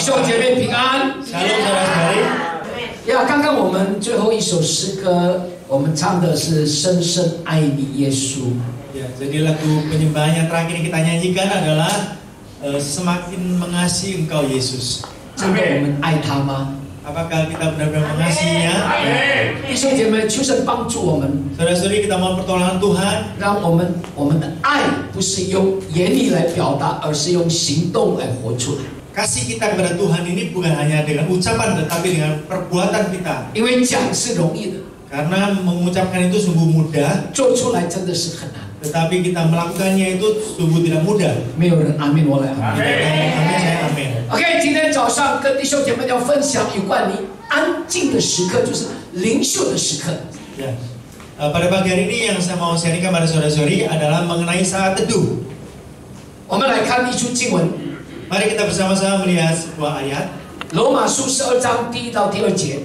弟兄姐妹平安。 Shalom saudara-saudari. 呀，刚刚我们最后一首诗歌，我们唱的是《深深爱你耶稣》。 Ya, jadi lagu penyembahan yang terakhir yang kita nyanyikan adalah Semakin Mengasihi Engkau Yesus. 真的我们爱他吗？ Apakah kita benar-benar mengasihinya? 弟兄姐妹，求神帮助我们， Saudara-saudari, kita mohon pertolongan Tuhan. 让我们的爱不是用言语来表达，而是用行动来活出来。 Kasih kita kepada Tuhan ini bukan hanya dengan ucapan, tetapi dengan perbuatan kita. 因为讲是容易的， Karena mengucapkan itu sungguh mudah, 做出来真的是很难。 tetapi kita melakukannya itu sungguh tidak mudah. 没有人阿门，我来阿门。 Amin, saya amin. OK， 今天早上跟弟兄姐妹要分享有关你安静的时刻，就是灵修的时刻。 Ya. Pada pagi hari ini yang saya mau sharingkan pada saudara-saudari adalah mengenai saat teduh. 我们来看一处经文， Mari kita bersama-sama melihat sebuah ayat 罗马书12章1到2节。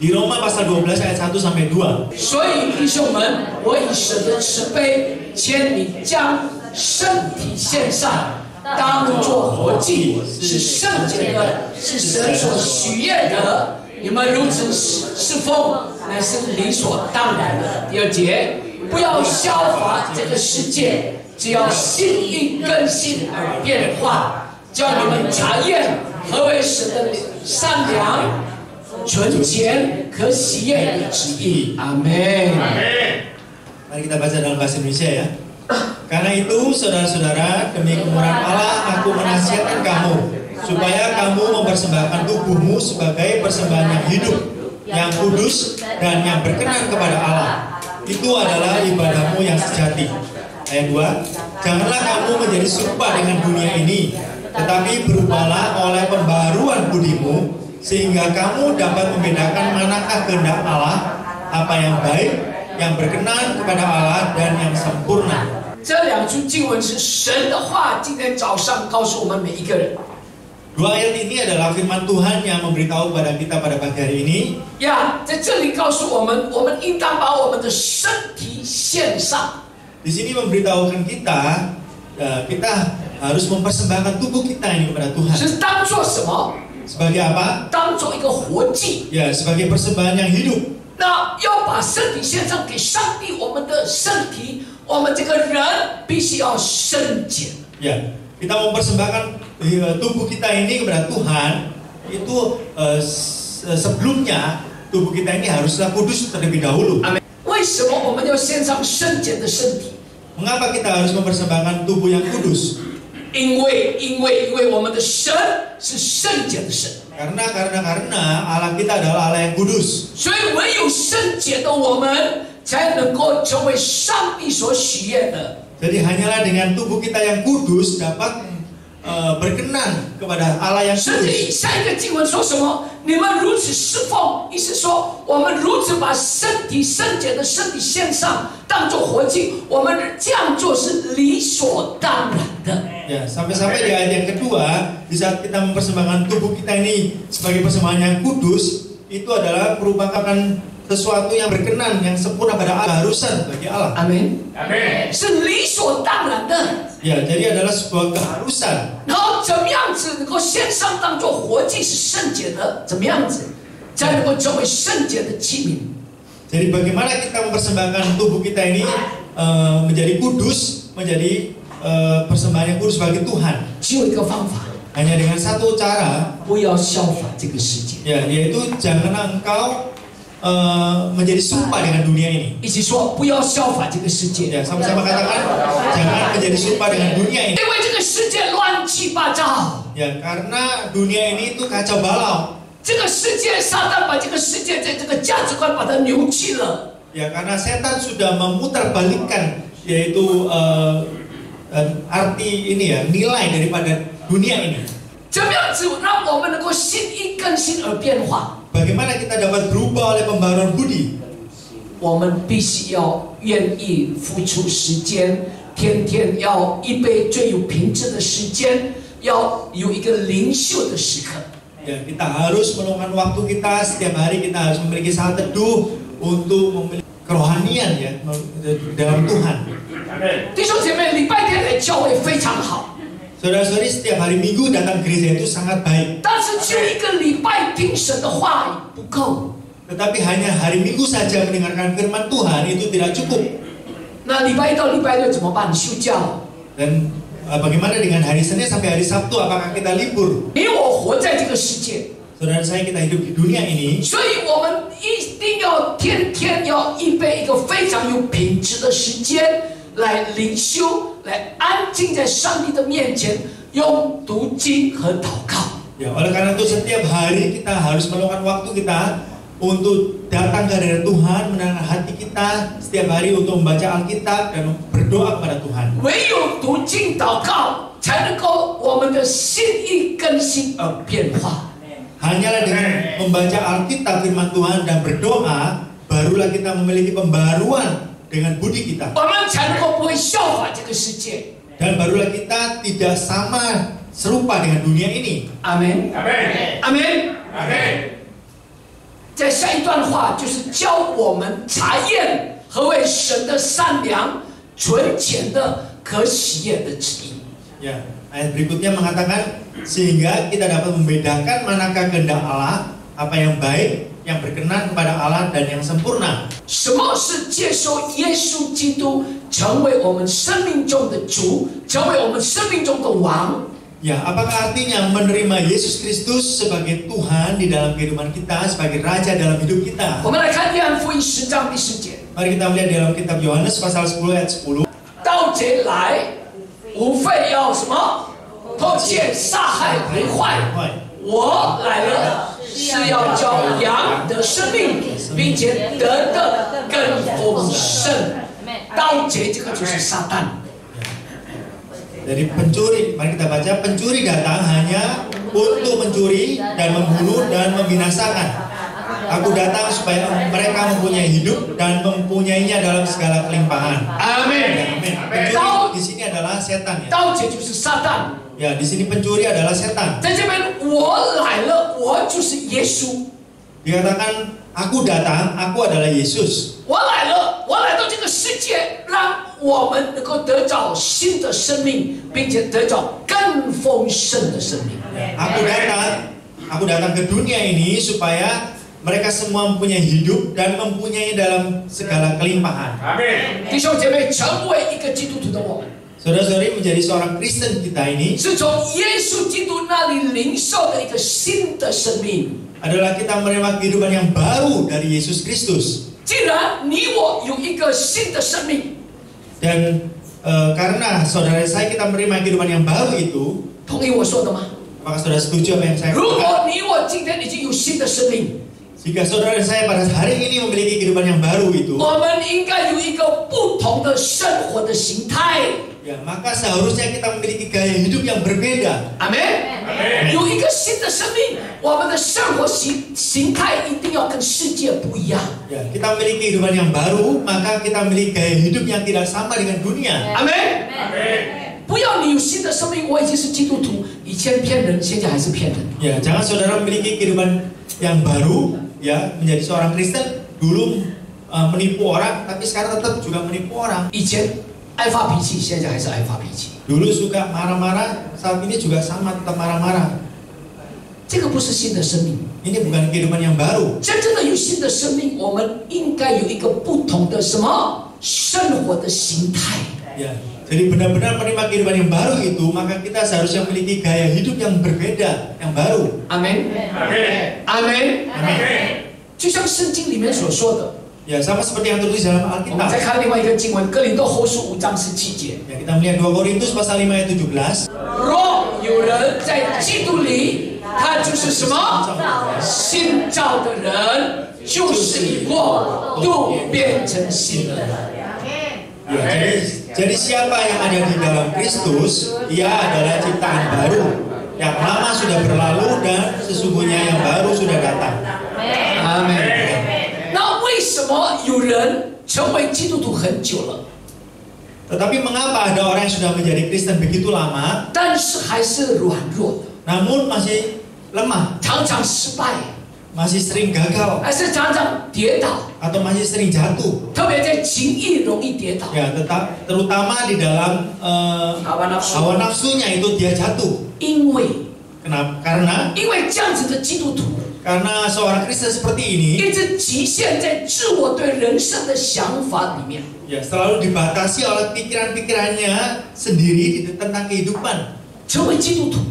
di Roma pasal 12 ayat 1 sampai 2. 所以弟兄们，我以神的慈悲，劝你将身体献上，当作活祭，是圣洁的，是神所喜悦的。你们如此侍奉，乃是理所当然的。第2节，不要效法这个世界，只要心意更新而变化，叫你们查验何为神的善良、纯洁、可喜悦的旨意。阿门。 Mari kita baca dalam bahasa Indonesia ya. Karena itu saudara-saudara, demi kemurahan Allah aku menasihatkan kamu supaya kamu mempersembahkan tubuhmu sebagai persembahan yang hidup, yang kudus dan yang berkenan kepada Allah. Itu adalah ibadahmu yang sejati. Ayat 2. Janganlah kamu menjadi serupa dengan dunia ini, tetapi berubahlah oleh pembaruan budimu sehingga kamu dapat membedakan manakah kehendak Allah, apa yang baik, yang berkenan kepada Allah dan yang sempurna. 这2处经文是神的话，今天早上告诉我们每一个人。 Dua ayat ini adalah firman Tuhan yang memberitahu kepada kita pada pagi hari ini. 呀，在这里告诉我们，我们应当把我们的身体献上。 Di sini memberitahukan kita, kita harus mempersembahkan tubuh kita ini kepada Tuhan. 是当做什么？ Sebagai apa? 当做一个活祭。 Ya, sebagai persembahan yang hidup. 那要把身体献上给上帝，我们的身体，我们这个人必须要圣洁。 Ya, kita mempersembahkan tubuh kita ini kepada Tuhan. Itu sebelumnya tubuh kita ini haruslah kudus terlebih dahulu. 为什么我们要献上圣洁的身体？ Mengapa kita harus mempersembahkan tubuh yang kudus? 因为我们的神是圣洁的神。 Karena Allah kita adalah Allah yang kudus. 所以唯有圣洁的我们才能够成为上帝所喜悦的。 Jadi hanyalah dengan tubuh kita yang kudus dapat berkenan kepada Allah yang 甚至 kudus. 下一个经文说什么？你们如此侍奉，意思说我们如此把身体圣洁的身体献上，当作活祭，我们这样做是理所当然的。 Ya, sampai-sampai di ayat yang kedua, di saat kita mempersembahkan tubuh kita ini sebagai persembahan yang kudus, itu adalah merupakan sesuatu yang berkenan, yang sempurna pada Allah, keharusan bagi Allah. 阿门，阿门，是理所当然的。 Ya, jadi adalah sebuah keharusan. 然后怎么样子能够献上当作活祭是圣洁的？怎么样子才能够成为圣洁的器皿？ Jadi bagaimana kita mempersembahkan tubuh kita ini menjadi kudus, menjadi persembahan yang kudus bagi Tuhan. 只有一个方法， Hanya dengan satu cara, 不要效法这个世界。 ya, yaitu janganlah engkau menjadi serupa dengan dunia ini. 一起说，不要效法这个世界， Ya, sama-sama katakan, jangan menjadi serupa dengan dunia ini. 因为这个世界乱七八糟。 Ya, karena dunia ini itu kacau balau. 这个世界，撒旦把这个世界这个价值观把它扭曲了。 Ya, karena setan sudah memutarbalikkan yaitu arti ini ya, nilai daripada dunia ini. 怎么样子让我们能够心意更新而变化？ Bagaimana kita dapat berubah oleh pembaruan budi? 我们必须要愿意付出时间，天天要预备最有品质的时间，要有一个灵修的时刻。 Ya, kita harus meluangkan waktu kita setiap hari, kita harus memiliki saat teduh untuk memiliki kerohanian ya dalam Tuhan. 弟兄姐妹，礼拜天来教会非常好。Saudara-saudari, setiap hari Minggu datang gereja itu sangat baik. 但是就一个礼拜听神的话语不够。 Tetapi hanya hari Minggu saja mendengarkan firman Tuhan itu tidak cukup. 那礼拜一到礼拜六怎么办？休假。 Dan bagaimana dengan hari Senin sampai hari Sabtu? Apakah kita libur? 你我活在这个世界， Saudara saya, kita hidup di dunia ini. 所以我们一定要天天要预备一个非常有品质的时间来灵修，来安静在上帝的面前，用读经和祷告。 Ya, oleh karena itu setiap hari kita harus meluangkan waktu kita untuk datang ke hadirat Tuhan, menenangkan hati kita setiap hari untuk membaca Alkitab dan berdoa kepada Tuhan. 唯有读经祷告，才能够我们的心意更新而变化。 Hanyalah dengan membaca Alkitab firman Tuhan dan berdoa, barulah kita memiliki pembaruan dengan budi kita. 我们才能够不会效法这个世界。 Dan barulah kita tidak sama serupa dengan dunia ini. 阿门，阿门，阿门。阿门。 在下一段话就是教我们查验何为神的善良、纯全的、可喜悦的旨意。 Ya, ayat berikutnya mengatakan sehingga kita dapat membedakan manakah kehendak Allah, apa yang baik, yang berkenan kepada Allah dan yang sempurna. 什么是接受耶稣基督成为我们生命中的主，成为我们生命中的王？ Ya, apakah artinya menerima Yesus Kristus sebagai Tuhan di dalam kehidupan kita, sebagai Raja dalam hidup kita? 我们来看约翰福音10章第10节。 Mari kita melihat dalam kitab Yohanes pasal 10 ayat 10. 盗贼来，无非要什么？偷窃、杀害、毁坏。我来了，是要叫羊得生命，并且得的更丰盛。盗贼这个就是撒旦。 Dari pencuri, mari kita baca, pencuri datang hanya untuk mencuri dan membunuh dan membinasakan. Aku datang supaya mereka mempunyai hidup dan mempunyainya dalam segala kelimpahan. Amin. Pencuri di sini adalah setan ya. 盗贼就是撒旦。 Ya, di sini pencuri adalah setan. 在这边，我来了，我就是耶稣。 Dikatakan aku datang, aku adalah Yesus. 我来了，我来到这个世界，让我们能够得着新的生命，并且得着更丰盛的生命。 Aku datang ke dunia ini supaya mereka semua mempunyai hidup dan mempunyai dalam segala kelimpahan. 阿门。弟兄姐妹，成为一个基督徒的我们， Saudara-saudari, menjadi seorang Kristen kita ini 是从耶稣基督那里领受的一个新的生命。 adalah kita menerima kehidupan yang baru dari Yesus Kristus. 既然你我有一个新的生命， Dan karena saudara saya kita menerima kehidupan yang baru itu, 同意我说的吗？ apakah saudara setuju apa yang saya 如 katakan? 果你我今天已经有新的生命， Jika saudara dan saya pada hari ini memiliki kehidupan yang baru itu, 我们应该有一个不同的生活的形态。 ya maka seharusnya kita memiliki gaya hidup yang berbeda. 阿门。有一个新的生命，我们的生活形态一定要跟世界不一样。 Ya, kita memiliki kehidupan yang baru, maka kita memiliki gaya hidup yang tidak sama dengan dunia. 阿门。不要你有新的生命，我已经是基督徒，以前骗人，现在还是骗人。 Ya, jangan saudara memiliki kehidupan yang baru, ya menjadi seorang Kristen dulu menipu orang, tapi sekarang tetap juga menipu orang. 以前爱发脾气，现在还是爱发脾气。 Dulu suka marah-marah, saat ini juga sama tetap marah-marah. 这个不是新的生命。 Ini bukan kehidupan yang baru. 真正的有新的生命，我们应该有一个不同的什么生活的形态。 Ya, jadi benar-benar menerima kehidupan yang baru itu, maka kita seharusnya memiliki gaya hidup yang berbeda, yang baru. 阿门。阿门。阿门。阿门。就像圣经里面所说的， Ya, sama seperti yang tertulis dalam 我们再 Alkitab. 看另外一个经文，哥林多后书5章17节。 Ya, kita melihat 2 Korintus pasal 5 ayat 17. 若有人在基督里，他就是什么？新造的人，旧事已过，都变成新的人。 Ya, jadi siapa yang ada di dalam Kristus, ia adalah ciptaan baru. Yang lama sudah berlalu dan sesungguhnya yang baru sudah datang. 阿门。那为什么有人成为基督徒很久了， Tetapi mengapa ada orang yang sudah menjadi Kristen begitu lama, 但是还是软弱的， namun masih lemah, 常常失败， masih sering gagal 还是常常跌倒， atau masih sering jatuh. 特别在情欲容易跌倒， Ya, terutama di dalam hawa hawa nafsunya itu dia jatuh. 因为 Kenapa? Karena 这样子的基督徒， seorang Kristen seperti ini 一直局限在自我对人生的想法里面。 ya selalu dibatasi oleh pikiran-pikirannya sendiri tentang kehidupan. 成为基督徒，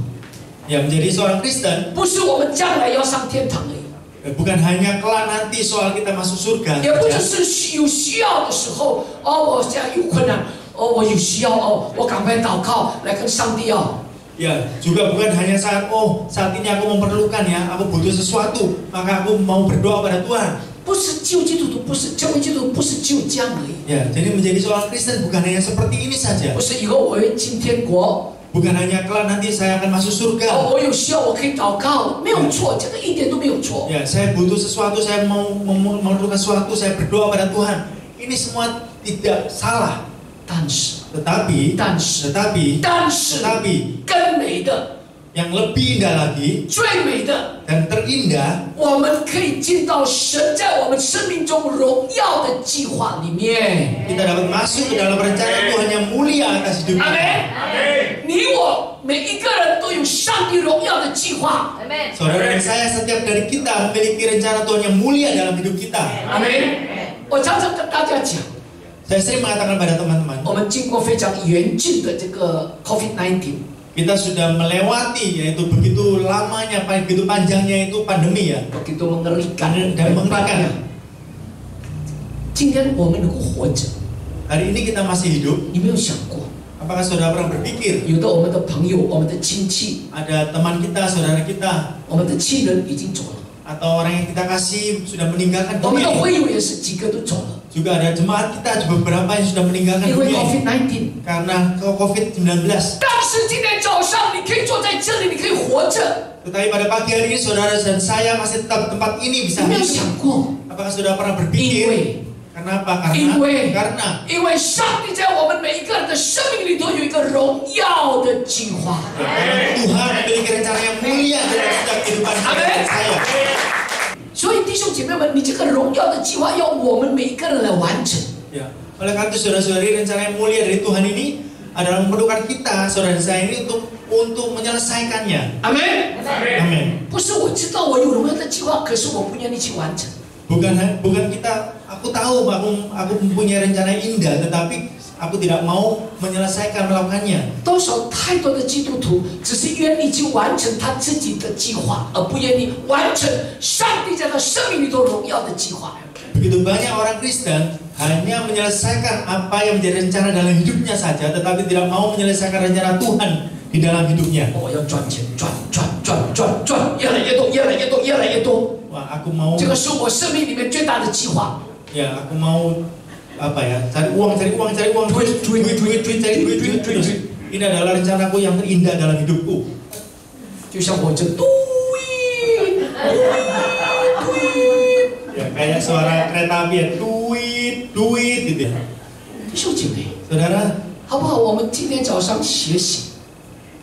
Ya, menjadi seorang Kristen 不是我们将来要上天堂而已， bukan hanya kelak nanti soal kita masuk surga 也不 saja. 只是有需要的时候，我现在有困难，我有需要，我赶快祷告来跟上帝要。 Ya, juga bukan hanya saat ini aku memerlukan ya, aku butuh sesuatu, maka aku mau berdoa pada Tuhan. 不是救基督徒，不是成为基督徒，不是就这样而已。 Ya, jadi menjadi seorang Kristen bukan hanya seperti ini saja. 不是以后我会进天国， Bukan hanya kelak nanti saya akan masuk surga. 我有需要我可以祷告，没有错，这个一点都没有错。 Ya, saya butuh sesuatu, saya mau memerlukan sesuatu, saya berdoa pada Tuhan. Ini semua tidak salah. 但是 Tetapi 更美的、 yang lebih indah lagi 最美的， dan terindah, 我们可以进到神在我们生命中荣耀的计划里面。 kita dapat masuk ke dalam rencana Tuhan yang mulia atas hidup 阿 kita. 门。你我每一个人都有上帝荣耀的计划。 Saudara dan saya, setiap dari kita memiliki rencana Tuhan yang mulia dalam hidup kita. 阿门。我常常跟大家讲， Saya sering mengatakan pada teman-teman, 我们经过非常严峻的这个 COVID-19， kita sudah melewati, yaitu begitu lamanya, begitu panjangnya itu pandemi ya, begitu mengerikan dan mengerikan. 今天我们能够活着， Hari ini kita masih hidup. 你没有想过， Apakah saudara pernah berpikir 有的我们的朋友、我们的亲戚、 ada teman kita, saudara kita, 我们的亲人已经走了， atau orang yang kita kasih sudah meninggalkan 我们的 dunia? 会友也是几个都走了， Juga ada jemaat kita beberapa yang sudah meninggalkan 因为 dunia COVID-19。 karena COVID-19. 但是今天早上你可以坐在这里，你可以活着， Tetapi pada pagi hari ini saudara dan saya masih tetap tempat ini 你 bisa 没有 hidup. 想过？ Apakah saudara pernah 因 berpikir? 为 Kenapa? 因为上帝在我们每一个人的生命里头有一个荣耀的计划。 Karena Tuhan memiliki rencana yang mulia dalam setiap kehidupan saudara dan saya. 所以弟兄姐妹们，你这个荣耀的计划要我们每一个人来完成。 Ya. Oleh karena itu saudara-saudari, rencana yang mulia dari Tuhan ini adalah memerlukan kita, saudara dan saya ini untuk menyelesaikannya. 阿门。 Amin. 不是我知道我有荣耀的计划，可是我不愿意去完成。 Bukan kita, aku tahu aku mempunyai rencana yang indah, tetapi aku tidak mau menyelesaikan melakukannya. 多少太多的基督徒只是愿意去完成他自己的计划，而不愿意完成上帝在他生命里头荣耀的计划。 Begitu banyak orang Kristen hanya menyelesaikan apa yang menjadi rencana dalam hidupnya saja, tetapi tidak mau menyelesaikan rencana Tuhan di dalam hidupnya. 我要赚钱，赚，越来越多，越来越多，越来越多。 Wah, aku mau, 这个是我生命里面最大的计划。 ya aku mau apa ya, cari uang, cari duit. Ini adalah rencanaku yang terindah dalam hidupku. 就像我这Ya, kayak suara kereta api ya, duit gitu ya. 弟兄姐妹， Saudara, 好不好？我们今天早上学习，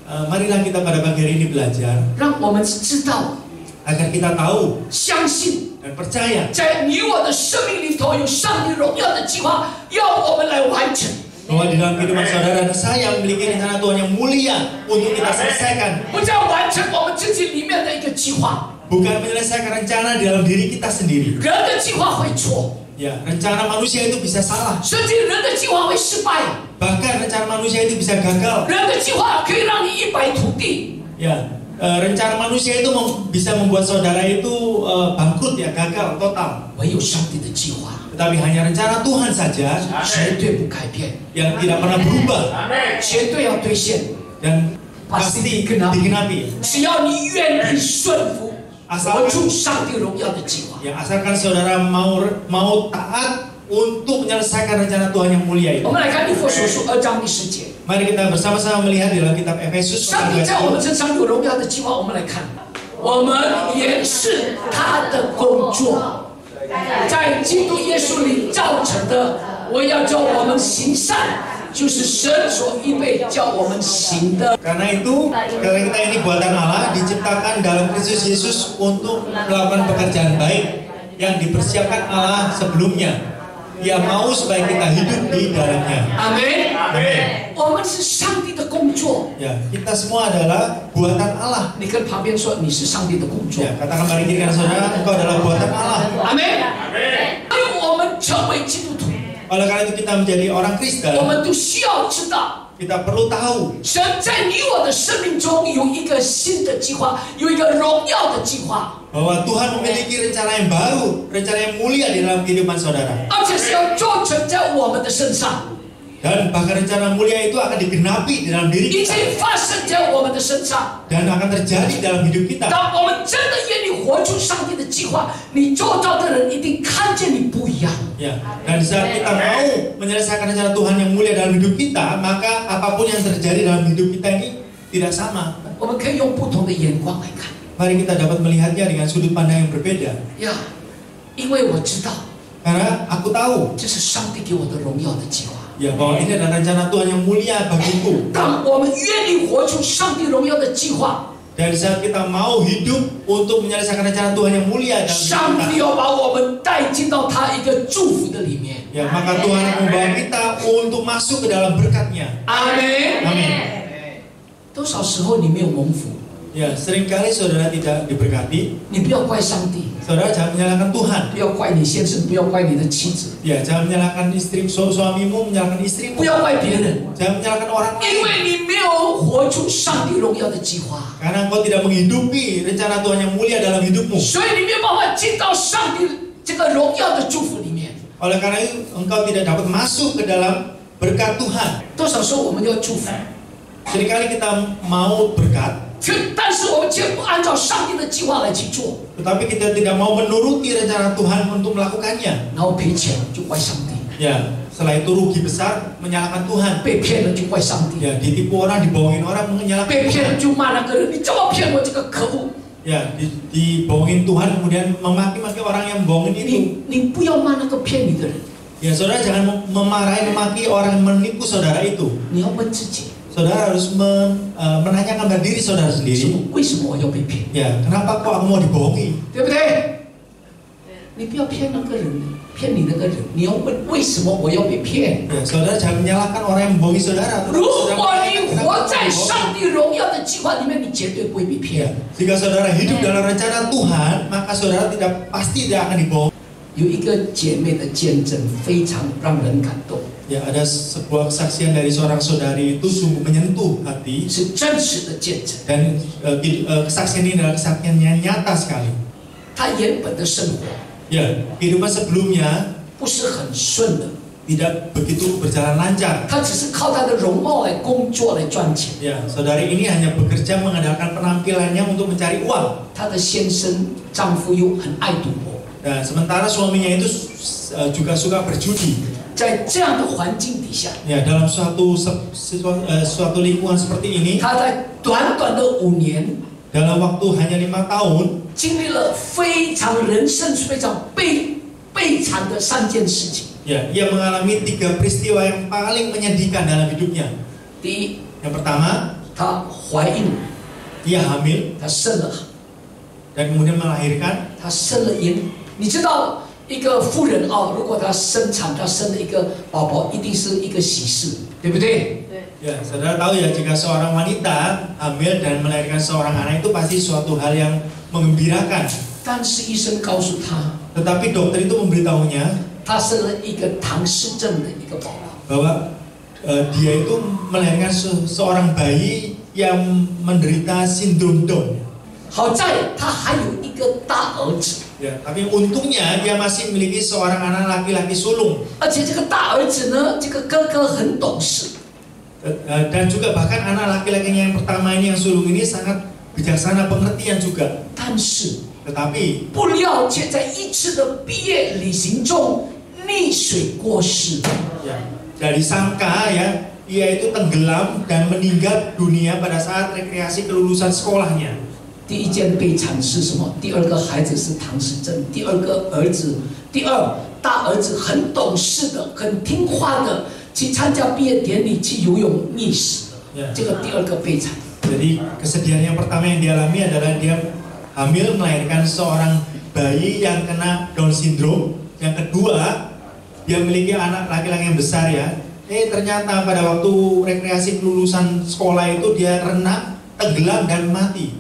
marilah kita pada pagi hari ini belajar 让我们知道、 agar kita tahu 相信， dan percaya 在你我的生命里头有上帝荣耀的计划，要我们来完成。 bahwa di dalam kehidupan saudara dan saya memiliki rencana Tuhan yang mulia untuk kita selesaikan. 不再完成我们自己里面的一个计划， Bukan menyelesaikan rencana di dalam diri kita sendiri. 人的计划会错， Ya, rencana manusia itu bisa salah. 甚至人的计划会失败， Bahkan rencana manusia itu bisa gagal. 人的计划可以让你一败涂地。 Ya, rencana manusia itu bisa membuat saudara itu bangkrut ya, gagal total. 唯有上帝的计划 Tetapi hanya rencana Tuhan saja 绝对不改变， yang tidak pernah berubah 绝对要兑现。 dan pasti digenapi. 只要你愿意顺服，活出上帝荣耀的计划。 Ya, asalkan saudara mau taat untuk menyelesaikan rencana Tuhan yang mulia itu. 我们来看以弗所书2章第10节， Mari kita bersama-sama melihat di dalam kitab Efesus 上帝 pasal 在我们 10. 身上有荣耀的计划。我们来看，我们也是他的工作，在基督耶稣里造成的。我要叫我们行善，就是神所预备叫我们行的。 Karena itu, karena kita ini buatan Allah, diciptakan dalam Kristus Yesus untuk melakukan pekerjaan baik yang dipersiapkan Allah sebelumnya. Ia mau supaya kita hidup di dalamnya. Amin. Amin. 我们是上帝的工作。 Ya, kita semua adalah buatan Allah. 你跟旁边说，你是上帝的工作。 Ya, katakan pada kiri kanan saudara, engkau adalah buatan Allah. 阿门。所以我们成为基督徒， Oleh karena itu kita menjadi orang Kristen, 我们都需要知道。 kita perlu tahu 神在你我的生命中有一个新的计划，有一个荣耀的计划， bahwa Tuhan memiliki rencana yang baru, rencana yang mulia di dalam kehidupan saudara. 而且是要做成在我们的身上， Dan bahkan rencana mulia itu akan digenapi di dalam diri 已 kita 经发生在我们的身上。 dan akan terjadi dalam hidup kita. 当我们真的愿意活出上帝的计划，你周遭的人一定看见你不一样。 Ya, dan saat kita mau menyelesaikan rencana Tuhan yang mulia dalam hidup kita, maka apapun yang terjadi dalam hidup kita ini tidak sama. 我们可以用不同的眼光来看。 Mari kita dapat melihatnya dengan sudut pandang yang berbeda. 呀，因为我知道 Karena aku tahu 这是上帝给我的荣耀的计划。 ya bahwa ini adalah rencana Tuhan yang mulia bagiku. 当我们愿意活出上帝荣耀的计划， Dan di saat kita mau hidup untuk menyelesaikan rencana Tuhan yang mulia dalam 上 hidup 帝 kita, 要把我们带进到他一个祝福的里面。 ya maka Tuhan akan membawa kita untuk masuk ke dalam berkatnya. 阿门。 Amin. 多少时候你没有蒙福， Ya, seringkali saudara tidak diberkati. 你不要怪上帝， Saudara jangan menyalahkan Tuhan. 不要怪你先生，不要怪你的妻子， Ya, jangan menyalahkan istri, suamimu, menyalahkan istrimu. 不要怪别人， Jangan menyalahkan orang 因 lain. 为你没有活出上帝荣耀的计划， Karena engkau tidak menghidupi rencana Tuhan yang mulia dalam hidupmu. 所以你没有办法进到上帝这个荣耀的祝福里面。 Oleh karena itu engkau tidak dapat masuk ke dalam berkat Tuhan. 多少时候我们要祝福， Seringkali kita mau berkat, 但是我们却不按照上帝的计划来去做， tetapi kita tidak mau menuruti rencana Tuhan untuk melakukannya. 然后赔钱就怪上帝， Ya, setelah itu rugi besar menyalahkan Tuhan. 被骗了就怪上帝， Ya, ditipu orang, dibohongin orang, menyalahkan 被骗了 Tuhan. 就骂那个人，你怎么骗我这个可恶？ Ya, dibohongin Tuhan kemudian memaki-maki orang yang membohongin itu. 你不要骂那个骗你的人， Ya, saudara jangan memarahi, memaki orang yang menipu saudara itu. 你要问自己， Saudara harus menanyakan pada diri saudara 什 sendiri. 么？为什么我要被骗？ Ya, kenapa kok aku mau dibohongi? 对不对？你不要骗那个人，骗你那个人，你要问为什么我要被骗？ Ya, saudara jangan menyalahkan orang yang membohongi saudara. 如 Saudara 果你 menanyakan 活 kenapa 在 dibohongi. 上帝荣耀的计划里面，你绝对不会被 Ya, 骗。 jika saudara hidup dalam rencana Tuhan, maka saudara pasti tidak akan dibohongi. 有一个姐妹的见证非常让人感动， Ya, ada sebuah kesaksian dari seorang saudari itu sungguh menyentuh hati 是真实的见证。 dan kesaksian ini adalah kesaksian yang nyata sekali. 她原本的生活 Ya, kehidupan sebelumnya 不是很顺的， tidak begitu berjalan lancar. 她只是靠她的容貌来工作来赚钱。 Ya, saudari ini hanya bekerja mengandalkan penampilannya untuk mencari uang. 她的先生丈夫又很爱赌博， Dan sementara suaminya itu juga suka berjudi. 在这样的环境底下， Ya, dalam suatu lingkungan seperti ini, 她在短短的5年， dalam waktu hanya 5 tahun, 经历了人生非常悲惨的3件事情。 ya, ia mengalami 3 peristiwa yang paling menyedihkan dalam hidupnya. 第一， Yang pertama, 她怀孕， ia hamil 她生了， dan kemudian melahirkan. 她生了婴。你知道一个妇人啊，如果她生产，她生了一个宝宝，一定是一个喜事，对不对？ Ya, saudara tahu ya, jika seorang wanita hamil dan melahirkan seorang anak itu pasti suatu hal yang mengembirakan. 但是医生告诉她， Tetapi dokter itu memberitahunya 她生了一个唐氏症的一个宝宝。 bahwa dia itu melahirkan seorang bayi yang menderita sindrom Down. 好在她还有一个大儿子， Ya, tapi untungnya dia masih memiliki seorang anak laki-laki sulung. 而且这个大儿子呢，这个哥哥很懂事。 Dan juga bahkan anak laki-lakinya yang pertama ini yang sulung ini sangat bijaksana, pengertian juga. 但是 Tetapi 不料却在一次的毕业旅行中溺水过世。 ya, dari sangka ya, ia itu tenggelam dan meninggal dunia pada saat rekreasi kelulusan sekolahnya. 第一件悲惨是什么？第二个孩子是唐氏症，第二大儿子很懂事的，很听话的，去参加毕业典礼，去游泳溺死了。这个第二个悲惨。 Jadi kesedihan yang pertama yang dialami adalah dia hamil melahirkan seorang bayi yang kena Down syndrome. Yang kedua, dia memiliki anak laki-laki yang besar ya. Ternyata pada waktu rekreasi lulusan sekolah itu dia renang, tenggelam dan mati.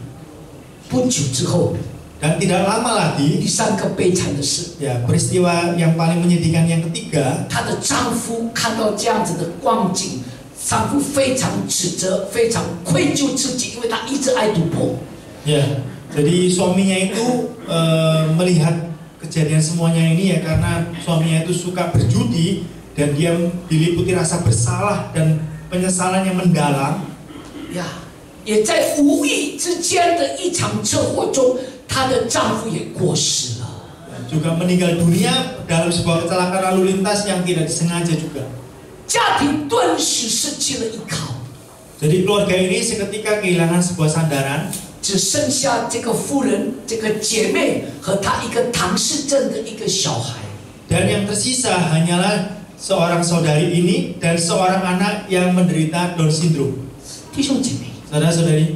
不久之后， dan tidak lama lagi, 第三个悲惨的事， ya peristiwa yang paling menyedihkan yang ketiga, 她的丈夫看到这样子的光景。 丈夫非常指责，非常愧疚自己，因为他一直爱赌博。Ya, jadi suaminya itu melihat kejadian semuanya ini ya karena suaminya itu suka berjudi dan dia diliputi rasa bersalah dan penyesalan yang mendalam. 呀，也在无意之间的一场车祸中，她的丈夫也过世了。Juga meninggal dunia dalam sebuah kecelakaan lalu lintas yang tidak disengaja juga. 家庭顿时失去了依靠。 Jadi keluarga ini seketika kehilangan sebuah sandaran. 只剩下这个妇人、这个姐妹和她一个唐氏症的一个小孩。 Dan yang tersisa hanyalah seorang saudari ini dan seorang anak yang menderita Down syndrome. 弟兄姐妹， saudara-saudari,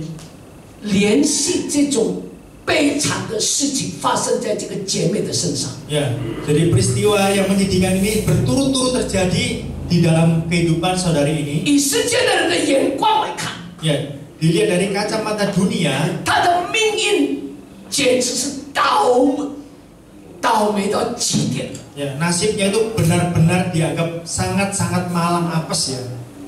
联系这种悲惨的事情发生在这个姐妹的身上。 Ya, jadi peristiwa yang menyedihkan ini berturut-turut terjadi di dalam kehidupan saudari ini. 以世界的人的眼光来看， Ya, dilihat dari kacamata dunia, 她的命运简直是倒霉到极点了。 ya, nasibnya itu benar-benar dianggap sangat-sangat malang apes ya.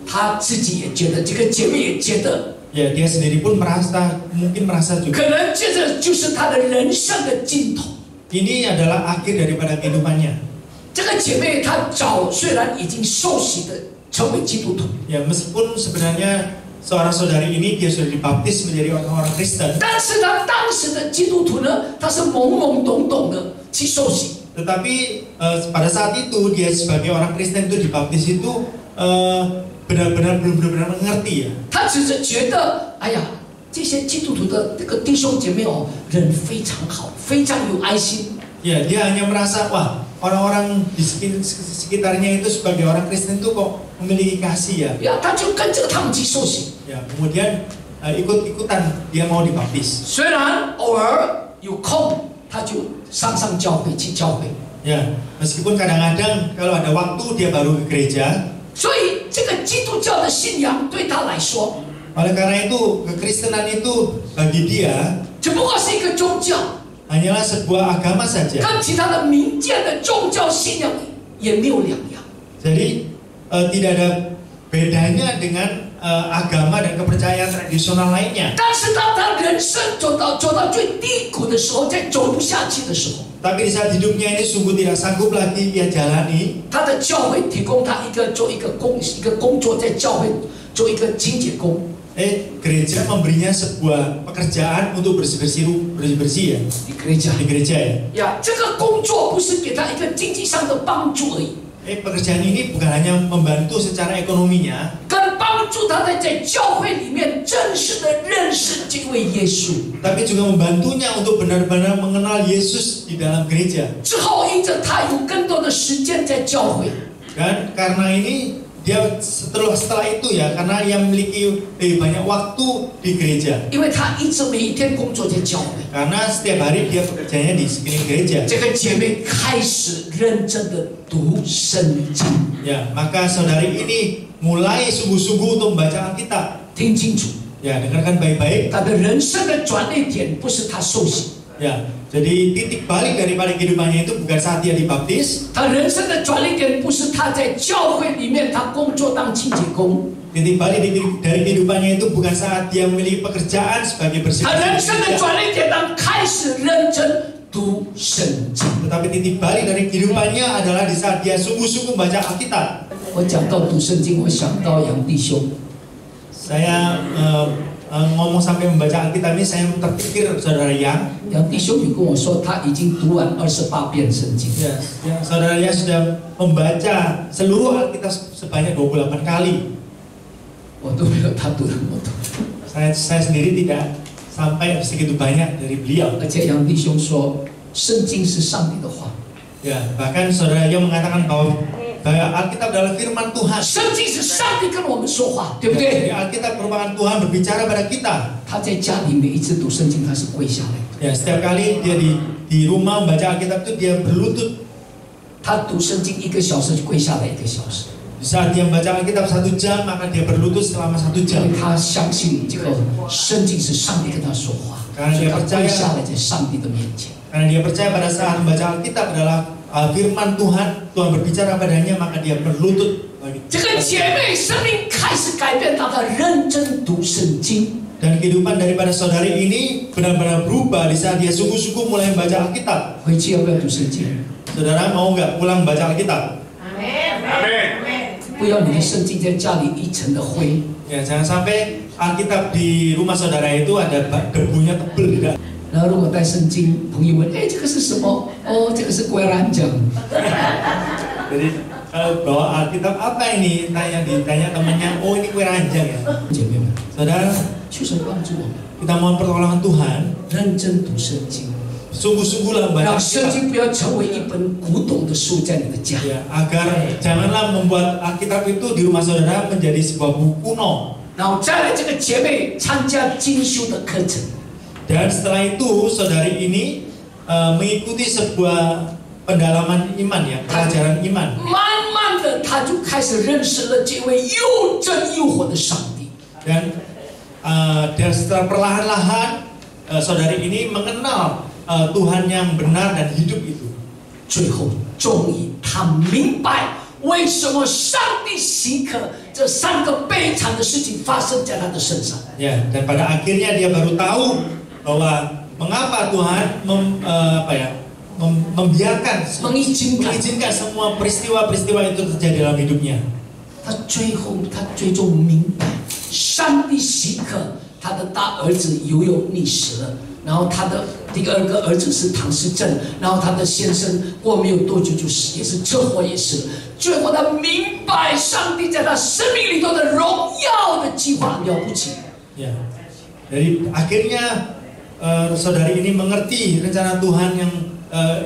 她自己也觉得，这个姐妹也觉得， Ya, dia sendiri pun mungkin merasa 可 juga. 能这就是她的人生的尽头。 Ini adalah akhir daripada kehidupannya. 这个姐妹她虽然已经受洗的成为基督徒， Ya, meskipun sebenarnya seorang saudari ini dia sudah dibaptis menjadi orang-orang Kristen, 但是她当时的基督徒呢，她是懵懵懂懂的去受洗。 tetapi pada saat itu dia sebagai orang Kristen itu dibaptis itu benar-benar belum benar-benar mengerti ya. 她只是觉得，哎呀，这些基督徒的这个弟兄姐妹哦，人非常好，非常有爱心。 Ya, dia hanya merasa wah orang-orang di sekitarnya itu sebagai orang Kristen itu kok memiliki kasih ya. 呀，她就跟着他们去受洗。 Ya, kemudian ikut-ikutan dia mau dibaptis. 虽然偶尔有空，她就上教会去教会。 Ya, meskipun kadang-kadang kalau ada waktu dia baru ke gereja. 所以这个基督教的信仰对她来说， Oleh karena itu kekristenan itu bagi dia 只不过是一个宗教。 hanyalah sebuah agama saja. 跟其他的民间的宗教信仰也没有两样。 Jadi tidak ada bedanya dengan agama dan kepercayaan tradisional lainnya. 但是当他人生走到最低谷的时候，在走不下去的时候， Tapi di saat hidupnya ini sungguh tidak sanggup lagi dia jalani, 他的教会提供他做一个工作，在教会做一个清洁工。 gereja memberinya sebuah pekerjaan untuk bersih-bersih ya di gereja ya. 呀，这个工作不是给他一个经济上的帮助而已， Pekerjaan ini bukan hanya membantu secara ekonominya, 更帮助他在教会里面正式的认识这位耶稣。 tapi juga membantunya untuk benar-benar mengenal Yesus di dalam gereja. 之后，因着他有更多的时间在教会， Dan karena ini dia setelah itu ya, karena dia memiliki lebih banyak waktu di gereja. 因为他一直每一天工作在教会。 Karena setiap hari dia bekerjanya di sekeliling gereja. 这个姐妹开始认真的读圣经。 Ya, maka saudari ini mulai sungguh-sungguh untuk membaca Alkitab. 听清楚， Ya, dengarkan baik-baik. 她的人生的转捩点不是她受洗， Ya, jadi titik balik daripada kehidupannya itu bukan saat dia dibaptis. 她人生的转捩点不是她在教会里面她工作当清洁工， Titik balik dari kehidupannya itu bukan saat dia memiliki pekerjaan sebagai 她人生的 bersih-bersih. 转捩点当开始认真读圣经。 Tetapi titik balik dari kehidupannya adalah di saat dia sungguh-sungguh membaca Alkitab. 我讲到读圣经，我想到杨弟兄， Saya ngomong sampai membaca Alkitab ini saya terpikir saudara Yang. 杨弟兄有跟我说，他已经读完28遍圣经。 Ya, saudara Yang sudah membaca seluruh Alkitab sebanyak 28 kali. 我都没有他读的那么多。 Saya sendiri tidak sampai segitu banyak dari beliau. 而且杨弟兄说，圣经是上帝的话， Ya, bahkan saudara Yang mengatakan bahwa bahwa Alkitab adalah firman Tuhan. 圣经是上帝跟我们说话，对不对？ Alkitab merupakan Tuhan berbicara pada kita. 他在家里每一次读圣经，他是跪下来。 Ya, setiap kali dia di rumah membaca Alkitab itu dia berlutut. 他读圣经1个小时就跪下来1个小时。 Saat dia membaca Alkitab 1 jam, maka dia berlutut selama 1 jam. 因为他相信这个圣经是上帝跟他说话，所以他跪下来在上帝的面前。 Karena dia percaya pada saat membaca Alkitab adalah firman Tuhan, Tuhan berbicara padanya, maka dia berlutut. 这个姐妹生命开始改变，她认真读圣经。 Dan kehidupan daripada saudari ini benar-benar berubah di saat dia sungguh-sungguh mulai membaca Alkitab. 回去要不要读圣经？ Saudara mau nggak pulang membaca Alkitab? Amin. 不要你的圣经在家里一层的灰。 Ya, jangan sampai Alkitab di rumah saudara itu ada debunya tebel, tidak. 然后如果带圣经，朋友问：“哎，这个是什么？”哦，这个是归兰讲。 Jadi kalau bawa Alkitab apa ini? Ditanya temannya, oh ini kue ranjang ya. 姐妹们， Saudara, 求神帮助我们， kita mohon pertolongan Tuhan, 认真读圣经， sungguh-sungguhlah membaca 让圣 Alkitab. 经不要成为一本古董的书在你的家。 Ya, agar janganlah membuat Alkitab itu di rumah saudara menjadi sebuah buku kuno. 然后再来，这个姐妹参加精修的课程， Dan setelah itu saudari ini mengikuti sebuah pendalaman iman ya, pelajaran iman. 慢慢的她就开始认识了这位又真又活的上帝。 Dan setelah perlahan-lahan saudari ini mengenal Tuhan yang benar dan hidup itu. 最后，终于她明白为什么上帝许可这3个悲惨的事情发生在她的身上。 Ya, dan pada akhirnya dia baru tahu bahwa mengapa Tuhan membiarkan, mengizinkan semua peristiwa-peristiwa itu terjadi dalam hidupnya. 她最终明白，上帝许可她的大儿子游泳溺死了，然后她的第2个儿子是唐氏症，然后她的先生过没有多久就死，也是车祸也死了。最后她明白，上帝在她生命里头的荣耀的计划了不起。 Ya, jadi akhirnya saudari ini mengerti rencana Tuhan yang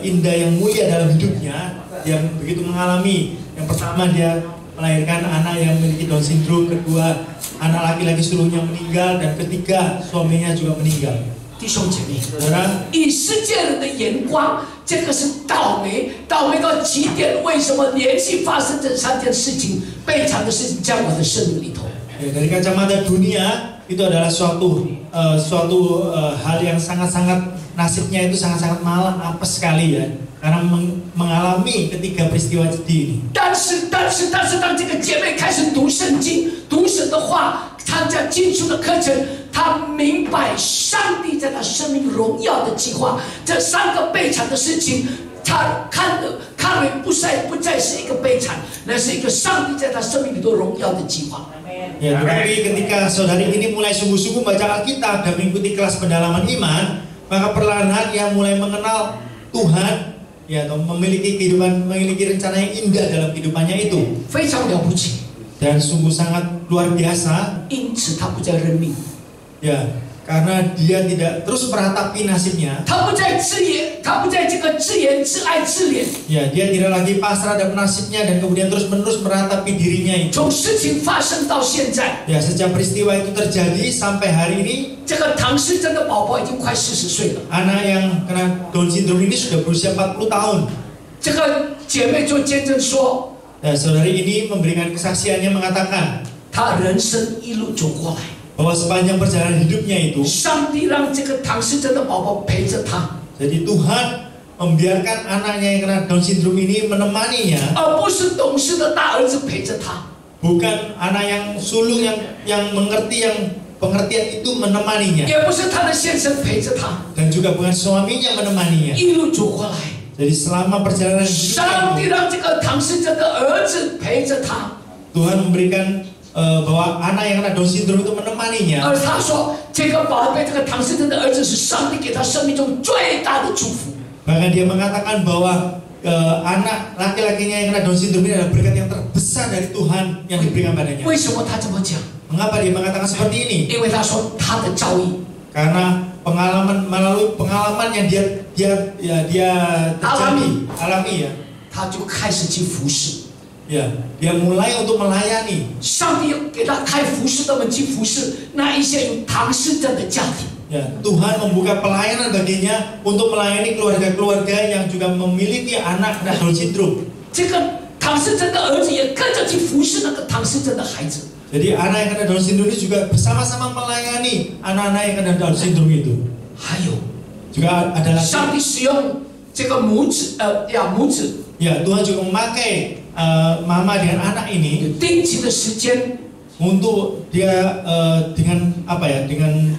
indah, yang mulia dalam hidupnya. Dia begitu mengalami, yang pertama dia melahirkan anak yang memiliki Down syndrome, kedua anak laki-laki seluruhnya meninggal, dan ketiga suaminya juga meninggal. 弟兄姐妹， Saudara, 以世界人的眼光，这个是倒霉，倒霉到极点。为什么连续发生这3件事情，悲惨的事情在我的生命里头？ ya, dari kacamata dunia itu adalah suatu hal yang sangat-sangat, nasibnya itu sangat-sangat malang, apes sekali ya, karena mengalami ketiga peristiwa sedih ini. 但是，当这个姐妹开始读圣经、读神的话、参加经书的课程，她明白上帝在她生命荣耀的计划。这3个悲惨的事情，她看为不再是一个悲惨，那是一个上帝在她生命里头荣耀的计划。 Ya, tetapi ketika saudari ini mulai sungguh-sungguh baca Alkitab dan mengikuti kelas pendalaman iman, maka perlahan-lahan ia mulai mengenal Tuhan, ya, atau memiliki rencana yang indah dalam kehidupannya itu. 非常了不起， Dan sungguh sangat luar biasa, 因此她不再认命， ya, karena dia tidak terus meratapi nasibnya. 她不再自言，她不再这个自言自爱自怜。 Ya, dia tidak lagi pasrah dan nasibnya dan kemudian terus-menerus meratapi dirinya itu. 从事情发生到现在， Ya, sejak peristiwa itu terjadi sampai hari ini, 这个唐氏症的宝宝已经快40岁了。 anak yang kena Down syndrome ini sudah berusia 40 tahun. 这个姐妹做见证说， Ya, saudari ini memberikan kesaksiannya mengatakan 她人生一路走过来， bahwa sepanjang perjalanan hidupnya itu, 上帝让这个唐氏症的宝宝陪着她， jadi Tuhan membiarkan anaknya yang kena Down syndrome ini menemaninya, 而不是懂事的大儿子陪着她。 bukan anak yang sulung yang mengerti, yang pengertian itu menemaninya, 也不是她的先生陪着她， dan juga bukan suaminya menemaninya. 一路走过来， Jadi selama perjalanan 上 hidupnya 帝 itu, 让这个唐氏症的儿子陪着她， Tuhan memberikan bahwa anak yang kena Down syndrome itu menemaninya. 而她说，这个宝贝，这个唐氏症的儿子是上帝给她生命中最大的祝福。 Bahkan dia mengatakan bahwa anak laki-lakinya yang kena Down syndrome ini adalah berkat yang terbesar dari Tuhan yang diberikan padanya. 为什么她这么讲？ Mengapa dia mengatakan seperti ini? 因为她说她的遭遇， Karena melalui pengalaman yang dia alami ya. 她就开始去服侍。Ya, dia mulai untuk melayani. 上帝给他开服侍的门去服侍那一些有唐氏症的家庭。 Ya, Tuhan membuka pelayanan baginya untuk melayani keluarga-keluarga yang juga memiliki anak Down syndrome. 这个唐氏症的儿子也跟着去服侍那个唐氏症的孩子。 Jadi anak yang kena Down syndrome ini juga bersama-sama melayani anak-anak yang kena Down syndrome itu. 还有， Juga ada lagi. 上帝使用这个母子，母子 Ya, Tuhan juga memakai mama dengan anak 有 ini 定期的时间， untuk dia dengan apa ya, dengan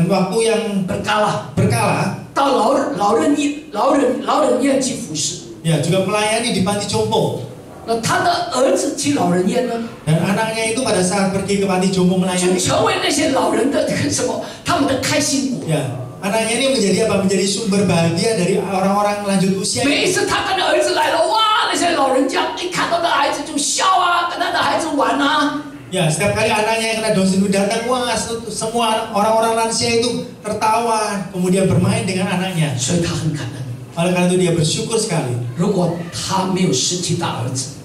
waktu yang berkala berkala. 到老人院去服侍。 Ya, juga melayani di panti jompo. 那他的儿子去老人院呢， Dan anaknya itu pada saat pergi ke panti jompo 就 melayani. 成为那些老人的什么，他们的开心果。 Ya, anaknya ini menjadi apa? Menjadi sumber bahagia dari orang-orang lanjut usia. 每一次他跟着儿子来了，哇，那些老人家一看到的孩子就笑啊，跟他的孩子玩啊。 Ya, setiap kali anaknya yang kena Down syndrome datang, wah, semua orang-orang lansia itu tertawa, kemudian bermain dengan anaknya. 所以他很感恩。 Oleh karena itu dia bersyukur sekali. 如果他没有失去他儿子，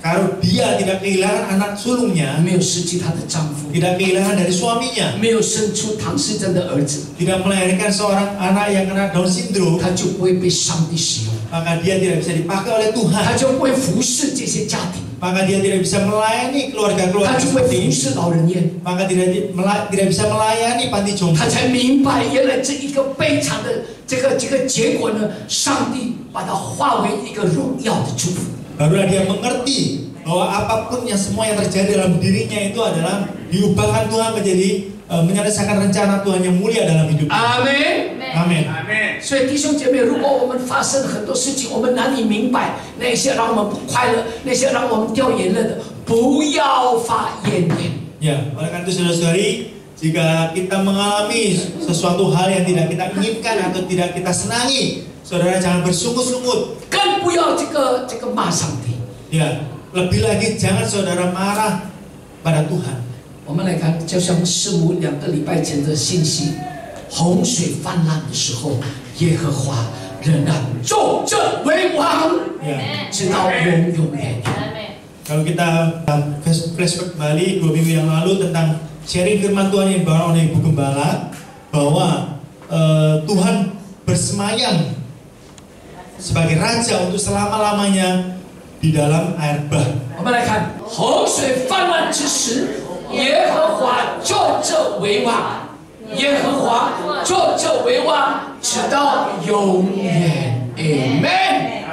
Kalau dia tidak kehilangan anak sulungnya, 没有失去他的丈夫， tidak kehilangan dari suaminya, 没有生出唐氏症的儿子， tidak melahirkan seorang anak yang kena Down syndrome, 他就不会被上帝使用， maka dia tidak bisa dipakai oleh 他 Tuhan, 就不会服侍这些家庭， maka dia tidak bisa melayani 他 keluarga-keluarga 就会 seperti 服 ini, 侍老人院， maka tidak bisa melayani panti jompo. 他才明白原来这一个悲惨的这个结果呢，上帝把它化为一个荣耀的祝福。 Barulah dia mengerti bahwa apapun yang semua yang terjadi dalam dirinya itu adalah diubahkan Tuhan menjadi menyelesaikan rencana Tuhan yang mulia dalam hidupnya. 阿门。 Amin. 所以弟兄姐妹，如果我们发生很多事情，我们难以明白那些让我们不快乐、那些让我们掉眼泪的，不要发怨言。 Ya, oleh karena itu saudara-saudari, jika kita mengalami sesuatu hal yang tidak kita inginkan atau tidak kita senangi, saudara jangan bersungut-sungut. 更不要这个骂上帝。 Ya, lebih lagi jangan saudara marah pada Tuhan. 我们来看，就像师母2个礼拜前的信息，洪水泛滥的时候，耶和华仍然坐着为王， Ya, 直到永永远远。 kalau kita flashback kembali 2 minggu yang lalu tentang sharing firman Tuhan yang dibawa oleh Ibu Gembala, bahwa Tuhan bersemayam sebagai Raja untuk selama-lamanya di dalam air bah. 我们来看，洪水泛滥之时，耶和华坐着为王，耶和华坐着为王，直到永远。Amen。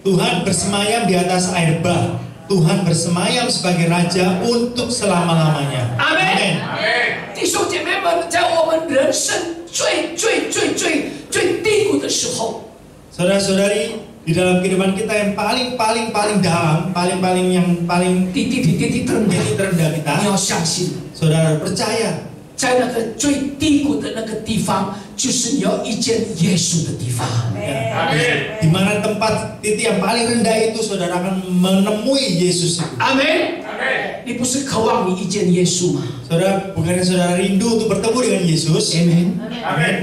Tuhan bersemayam di atas air bah. Tuhan bersemayam sebagai Raja untuk selama-lamanya. 阿门。 Amin. 弟兄姐妹们，在我们人生最低谷的时候， Saudara-saudari, di dalam kehidupan kita yang paling dalam, paling 地terendah kita, 你要相信， saudara percaya 在那个最低谷的那个地方，就是你要遇见耶稣的地方。 ya, di mana tempat titik yang paling rendah itu saudara akan menemui Yesus itu. 阿门。你不是渴望你遇见耶稣吗？ Saudara, bukannya saudara rindu untuk bertemu dengan Yesus? Amen。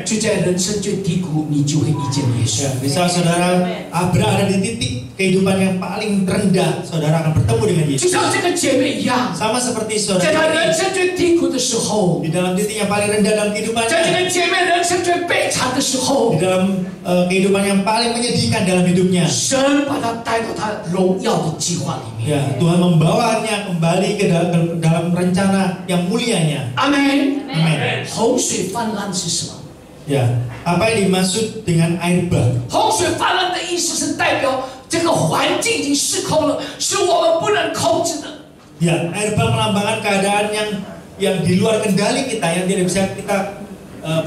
就在人生最低谷，你就会遇见耶稣。 Ya, bisa saudara berada di titik kehidupan yang paling rendah, saudara akan bertemu dengan 就 Yesus. 像这个姐妹一样， Sama seperti 在她 saudara 人生最低谷的时候， di dalam titik yang paling rendah dalam 在这 kehidupannya, 个姐妹人生最悲惨的时候 di，dalam kehidupan yang paling menyedihkan dalam hidupnya. 神把她带到她荣耀的计划里面。 Ya, Tuhan membawanya kembali ke dalam rencana yang mulianya. 阿门。 Amin. 洪水泛滥是什么？ Ya, apa yang dimaksud dengan air bah? 洪水泛滥的意思是代表这个环境已经失控了，是我们不能控制的。 Ya, air bah melambangkan keadaan yang di luar kendali kita, yang tidak bisa kita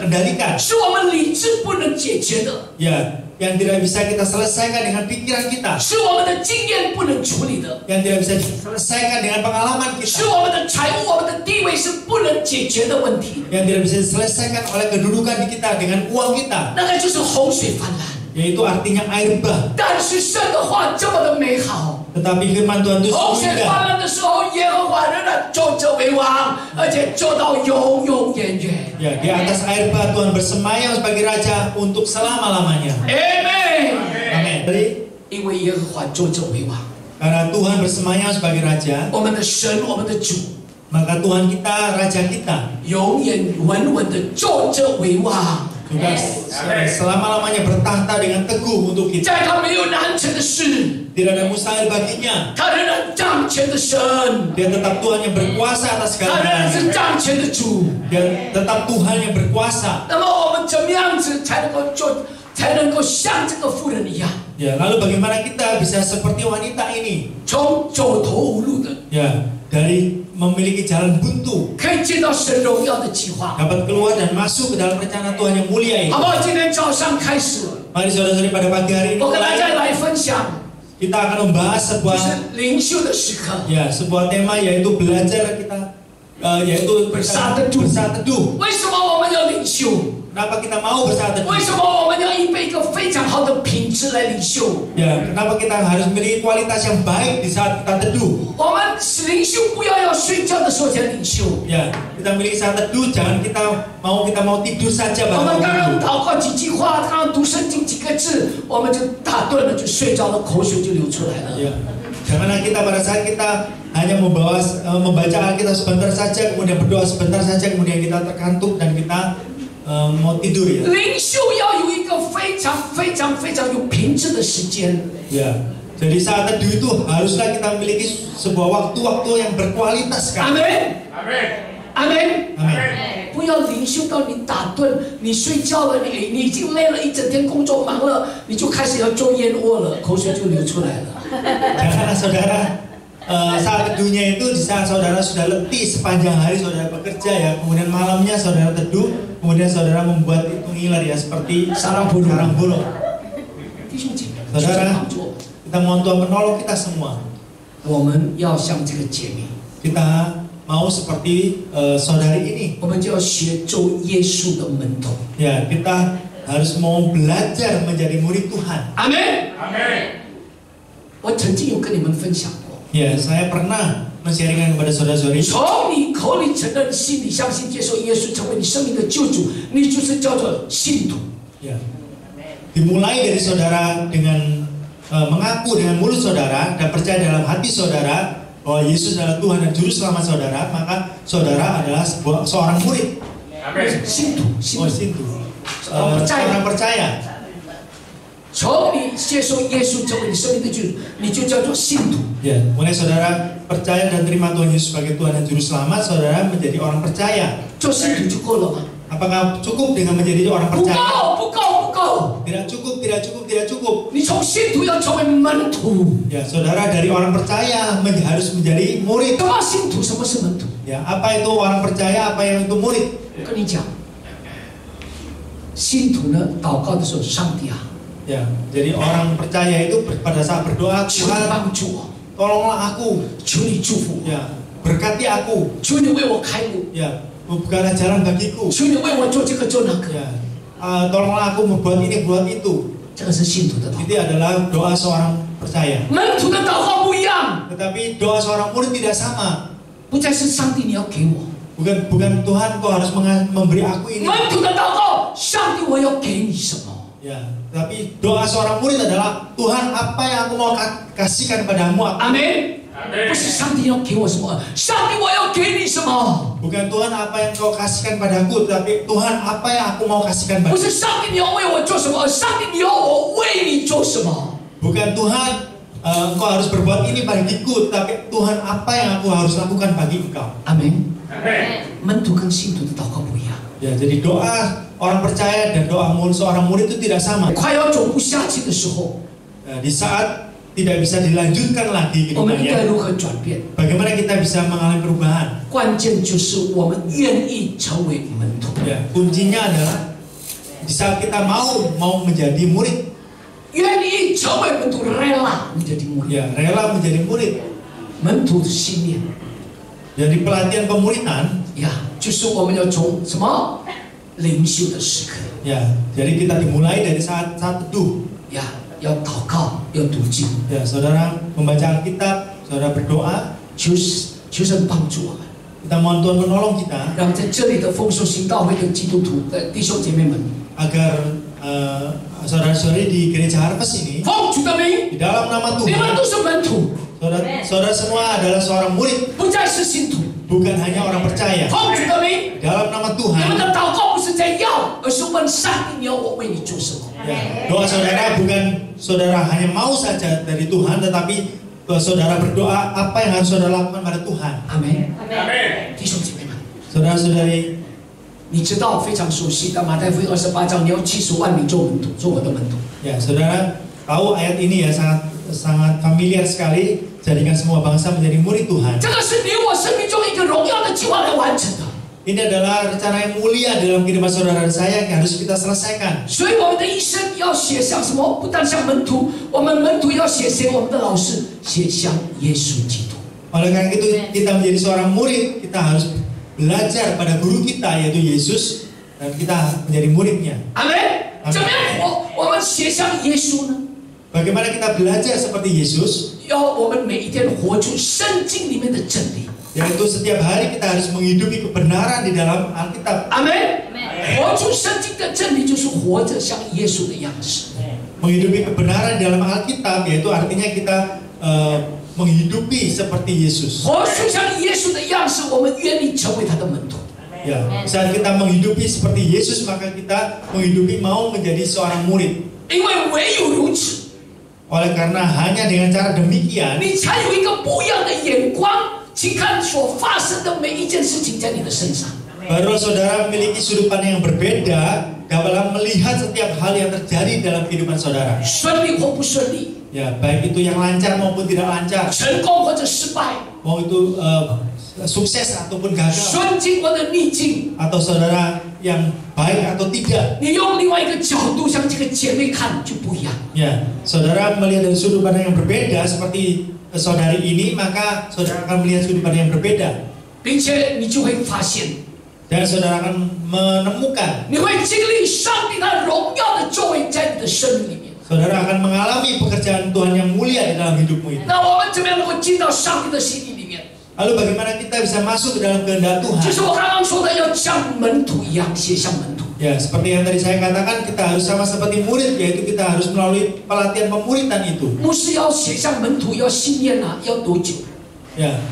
kendalikan. 是我们理智不能解决的， Ya, yang tidak bisa kita selesaikan dengan pikiran kita, 是我们的经验不能处理的， yang tidak bisa diselesaikan dengan pengalaman 是 kita, 我们的财务、我们的地位是不能解决的问题。 yang tidak bisa diselesaikan oleh kedudukan di kita dengan uang kita, 那个就是洪水泛滥。 yaitu artinya air bah. 但是神的话这么的美好， Tetapi firman Tuhan itu 洪水 sungguh 泛 indah. 滥的时候，耶和华仍然坐着为王，而且坐到永永远远。 Ya, di atas air bah Tuhan bersemayam sebagai Raja untuk selama-lamanya. Amen。 Amin. Jadi, 因为耶和华坐着为王， Karena Tuhan bersemayam sebagai Raja, 我们的神，我们的主， maka Tuhan kita, Raja kita, 永远稳稳的坐着为王。 juga selama-lamanya bertahta dengan teguh untuk kita. 在他没有难成的事， Tidak ada mustahil baginya. 他仍然掌权的神， Dia tetap Tuhan yang berkuasa atas 他仍然 segalanya. 是掌权的主。 Dia tetap Tuhan yang berkuasa. 那么我们怎么样子才能够做，才能够像这个妇人一样， Ya, lalu bagaimana kita bisa seperti wanita ini? 从走投无路的， Ya, dari memiliki jalan buntu 可以见到神荣耀的计划， dapat keluar dan masuk ke dalam rencana Tuhan yang mulia ini. 好不好？今天早上开始， Mari saudara-saudari pada pagi hari ini 我跟大家 mulai, 来分享， kita akan membahas 就 sebuah 是灵修的时刻。 ya sebuah tema yaitu belajar kita yaitu Bersaat teduh. bersaat teduh. 为什么我们要灵修？ Kenapa kita mau bersaat teduh? 为什么我们要预备一个非常好的品质来灵修？ Ya, kenapa kita harus memiliki kualitas yang baik di saat kita teduh? 我们灵修不要睡觉的时候才灵修。 Ya, kita memiliki saat teduh, jangan kita mau tidur saja 我 pada 们 waktu 刚刚 teduh. 祷告几句话，刚刚读圣经几个字，我们就打盹了，就睡着了，口水就流出来了。 Ya, janganlah kita pada saat kita hanya membaca Alkitab sebentar saja, kemudian berdoa sebentar saja, kemudian kita terkantuk dan kita mau tidur ya. 灵修要有一个非常有品质的时间。 Ya, jadi saat teduh itu haruslah kita memiliki sebuah waktu-waktu yang berkualitas 阿 sekali. 门， Amin. 阿门。 Amin. 不要灵修到你打盹，你睡觉了，你已经累了一整天工作忙了，你就开始要做燕窝了，口水就流出来了。 Janganlah saudara saat teduhnya itu di saat saudara sudah letih sepanjang hari saudara bekerja ya, kemudian malamnya saudara teduh, kemudian saudara membuat itu ngiler ya seperti sarang burung. 弟兄姐妹， Saudara, kita mohon Tuhan menolong kita semua. 我们要像这个姐妹， Kita mau seperti saudari ini. 我们就要学做耶稣的门徒。 Ya, kita harus mau belajar menjadi murid Tuhan. 阿门。 Amin. 我曾经有跟你们分享过， Ya, saya pernah men-sharingkan kepada saudara-saudari. 从你口里承认，心里相信，接受耶稣成为你生命的救主，你就是叫做信徒。 Ya. Dimulai dari saudara dengan mengaku dengan mulut saudara dan percaya dalam hati saudara bahwa Yesus adalah Tuhan dan Juru Selamat saudara, maka saudara adalah seorang murid. Amin. 信徒，信徒。 Itu orang percaya. 从你接受耶稣成为你生命的救主，你就叫做信徒。 Ya, mulai saudara percaya dan terima Tuhan Yesus sebagai Tuhan dan Juru Selamat, saudara menjadi orang percaya. 做信徒就够了吗？ Apakah cukup dengan menjadi orang 不 percaya? 够，不够，不够！ Tidak cukup, tidak cukup, tidak cukup. 你从信徒要成为门徒。 Ya, saudara dari orang percaya harus menjadi murid. 什么信徒？什么是门徒？ Ya, apa itu orang percaya, apa yang itu murid? 我跟你讲，信徒呢，祷告的时候，上帝啊， Ya, jadi orang percaya itu pada saat berdoa, 求你 Tuhan 帮助我， tolonglah aku, 求你祝福我， ya, berkati aku, 求你为我开路， ya, bukalah jalan bagiku, 求你为我做这个做那个。 ya, tolonglah aku membuat ini, buat itu. 这个是信徒的祷 Itu adalah doa seorang percaya. 告。门徒的祷告不一样， Tetapi doa seorang murid tidak sama. 不再是上帝你要给我， Bukan Tuhan kau harus memberi aku ini. 门徒的祷告，上帝我要给你什么？ Ya, tapi doa seorang murid adalah Tuhan apa yang aku mau kasihkan padamu. 阿门。不是上帝要给我什么，上帝我要给你什么？ Bukan Tuhan apa yang kau kasihkan padaku, tapi Tuhan apa yang aku mau kasihkan 不 padamu. 是上帝你要为我做什么，上帝你要我为你做什么？ Bukan Tuhan engkau harus berbuat ini bagiku, tapi Tuhan apa yang aku harus lakukan bagi engkau. 阿门。 Amin. 门徒跟信徒的祷告不一样， Ya, jadi doa orang percaya dan doa seorang murid itu tidak sama. 快要走不下去的时候， Di saat tidak bisa dilanjutkan lagi 我们应该 kehidupannya, 如何转变？ bagaimana kita bisa mengalami perubahan? 关键就是我们愿意成为门徒。 Ya, kuncinya adalah di saat kita mau menjadi murid, 愿意成为门徒，rela menjadi murid。 ya rela menjadi murid. 门徒的信念， Jadi pelatihan pemuridan, 呀，就是我们要从什么灵修的时刻， ya. Jadi kita dimulai dari saat teduh. 呀，要祷告，要读经， Ya, saudara membaca Alkitab, saudara berdoa, 求神帮助我们， kita mohon Tuhan menolong kita 让在这里的丰收行道会的基督徒的弟兄姐妹们， agar saudara-saudari di gereja Harvest ini 奉主的名， di dalam nama 你们 Tuhan 都是门徒， Saudara semua adalah seorang murid, 不再是信徒。 bukan hanya orang percaya. 奉主的名， Dalam nama 你们 Tuhan, 的祷告不是在要，而是问上帝，你要我为你做什么？ ya, doa saudara bukan saudara hanya mau saja dari Tuhan, tetapi saudara berdoa apa yang harus saudara lakukan pada Tuhan. 阿门。 Amen. 弟兄姐妹们， Saudara-saudari, 你知道非常熟悉的马太福音28章，你要70万民做门徒，做我的门徒。 ya saudara tahu ayat ini ya, sangat familiar sekali. Jadikan semua bangsa menjadi murid Tuhan. 这个是你我生命中一个荣耀的计划来完成的。 Ini adalah rencana yang mulia dalam kehidupan saudara dan saya yang harus kita selesaikan. 所以我们的一生要写像什么？不但像门徒，我们门徒要写谁？我们的老师写像耶稣基督。 Oleh karena itu kita menjadi seorang murid, kita harus belajar pada guru kita yaitu Yesus dan kita menjadi muridnya. 阿门。怎么样活？我们写像耶稣呢？ Bagaimana kita belajar seperti Yesus? 要我们每一天活出圣经里面的真理。 Yaitu setiap hari kita harus menghidupi kebenaran di dalam Alkitab. 阿门。活出圣经的真理，就是活着像耶稣的样式。 Menghidupi kebenaran di dalam Alkitab yaitu artinya kita menghidupi seperti Yesus. 活出像耶稣的样式，我们愿意成为他的门徒。 Ya, saat kita menghidupi seperti Yesus maka kita menghidupi mau menjadi seorang murid. 因为唯有如此， Oleh karena hanya dengan cara demikian 你才有一个不一样的眼光去看所发生的每一件事情在你的身上。 baru saudara memiliki sudut pandang yang berbeda dalam melihat setiap hal yang terjadi dalam kehidupan saudara. 顺利或不顺利， Ya, baik itu yang lancar maupun tidak lancar, 成功或者失败， mau itu sukses ataupun gagal, 顺境或者逆境， atau saudara yang baik atau tidak. 你用另外一个角度向这个姐妹看就不一样。 Ya, saudara melihat dari sudut pandang yang berbeda seperti saudari ini, maka saudara akan melihat sudut pandang yang berbeda 并且你就会发现， dan saudara akan menemukan, 你会经历上帝他荣耀的作为在你的生命里面。 saudara akan mengalami pekerjaan Tuhan yang mulia di dalam hidupmu itu. 那我们怎么样能够进到上帝的心意里面？ Lalu bagaimana kita bisa masuk ke dalam kehendak Tuhan? 就是我刚刚说的，要像门徒一样，写像门徒。 Ya, seperti yang tadi saya katakan, kita harus sama seperti murid, yaitu kita harus melalui pelatihan pemuridan itu. 牧师要写像门徒，要信念啊，要多久？ Ya,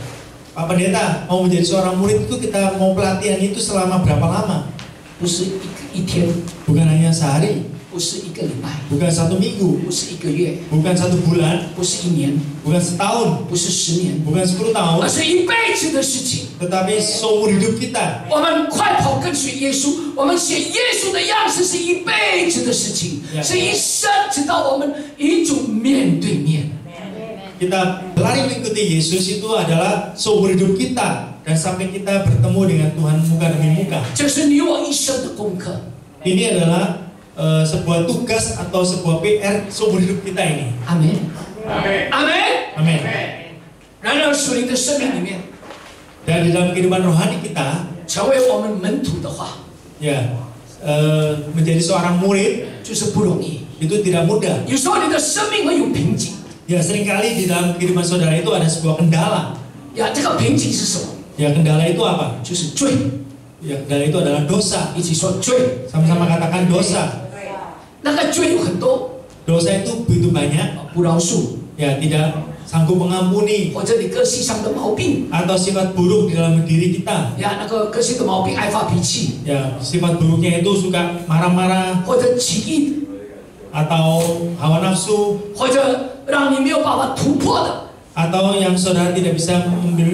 Pak Pendeta, mau menjadi seorang murid itu kita mau pelatihan itu selama berapa lama? 不是一天， Bukan hanya sehari, 不是一个礼拜， bukan 1 minggu, 不是一个月， bukan 1 bulan, 不是一年， bukan setahun, 不是10年， bukan 10 tahun, 而是一辈子的事情。 tetapi seumur hidup kita. 我们快跑跟随耶稣，我们写耶稣的样式是一辈子的事情，是一生，直到我们与主面对面。 Kita berlari mengikuti Yesus itu adalah seumur hidup kita dan sampai kita bertemu dengan Tuhan muka demi muka. 这是你我一生的功课。 Ini adalah sebuah tugas atau sebuah PR seumur hidup kita ini. 阿门， Amen. 阿门。 Amin. 然而属灵的生命里面， Dan di dalam kehidupan rohani kita, 成为我们门徒的话， ya menjadi seorang murid 就是不容易。 itu tidak mudah. 有时候你的生命会有瓶颈， Ya, seringkali di dalam kehidupan saudara itu ada sebuah kendala. 呀，这个瓶颈是什么？ Ya, kendala itu apa? 就是罪。 Ya, kendala itu adalah dosa. 一起说罪。 Sama-sama katakan dosa. 那个罪有很多， Dosa itu begitu banyak. 不饶恕， Ya, tidak sanggup mengampuni 或者你个性上的毛病， atau sifat buruk di dalam diri kita. 呀，那个个性的毛病爱发脾气， Ya, sifat buruknya itu suka marah-marah 或者起意， atau hawa nafsu 或者让你没有办法突破的， atau yang saudara tidak bisa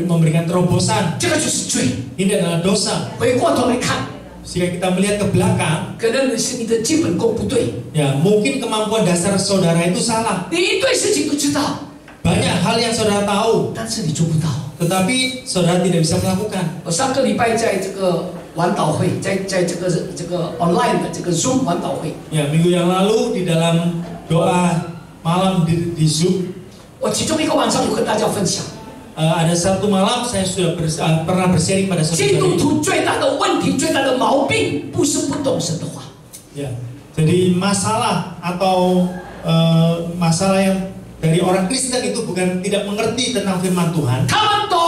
memberikan terobosan. 这个就是罪。 Ini adalah dosa. 回过头来看， Jika kita melihat ke belakang, 可能是你的基本功不对， ya mungkin kemampuan dasar saudara itu salah. 你一堆事情都知道， Banyak hal yang saudara tahu, 但是你做不到。 tetapi saudara tidak bisa melakukan. 我上个礼拜在这个晚祷会，在这个 online 的这个 Zoom 晚祷会， Ya, minggu yang lalu di dalam doa malam di Zoom, 我其中一个晚上有跟大家分享， ada satu malam saya sudah pernah bersharing pada 基督 saudara. 徒最大的问题、最大的毛病，不是不懂神的话， Ya, jadi masalah atau masalah yang dari orang Kristen itu bukan tidak mengerti tentang firman Tuhan. 他们懂，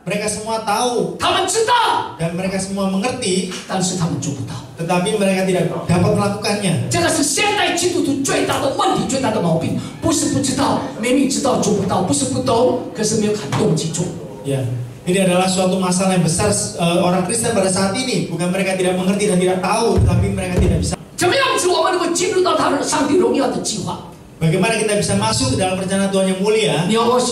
Mereka semua tahu 他们知道， dan mereka semua mengerti, 但是他们做不到。 tetapi mereka tidak dapat melakukannya. 这个是现代基督徒最大的问题，最大的毛病，不是不知道，明明知道做不到，不是不懂，可是没有看动机做。 Ya, ini adalah suatu masalah yang besar orang Kristen pada saat ini. Bukan mereka tidak mengerti dan tidak tahu, tetapi mereka tidak bisa. 怎么样子我们能够进入到他的上帝荣耀的计划？ Bagaimana kita bisa masuk ke dalam rencana Tuhan yang mulia?